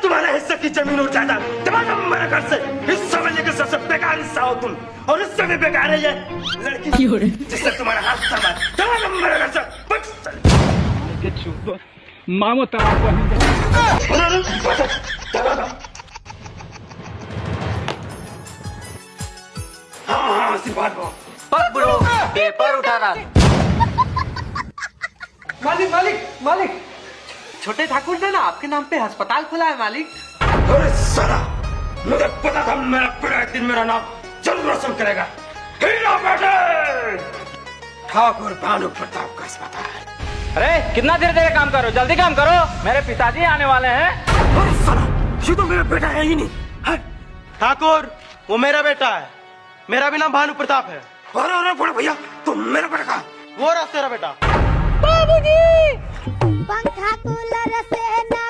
तुम्हारे हिस्से की जमीन और जायदाद तुम्हारा मेरे घर से हिस्सा में लेकर सबसे बेकार हिस्सा हो तुम, और इससे भी बेकार है ये लड़की जिससे तुम्हारा हाथ थमा, तुम्हारा मेरे घर से मामो तलाक हाँ आशीर्वाद दो। पक ब्रो, पेपर उठा रहा। मालिक मालिक मालिक, छोटे ठाकुर ने ना आपके नाम पे अस्पताल खोला है मालिक। अरे साला, मुझे पता था मेरा बेटा एक दिन मेरा नाम जरूर रोशन करेगा। हीरा बेटे, ठाकुर भानु प्रताप का अस्पताल। अरे कितना देर देर काम करो, जल्दी काम करो, मेरे पिताजी आने वाले हैं। अरे साला, ये तो मेरा बेटा है ही नहीं। ठाकुर, वो मेरा बेटा है, मेरा भी नाम भानु प्रताप है। अरे अरे बड़े भैया, तुम मेरा बेटा कहाँ? वो रहा तेरा बेटा। बाबूजी, पंखा कूलर से ना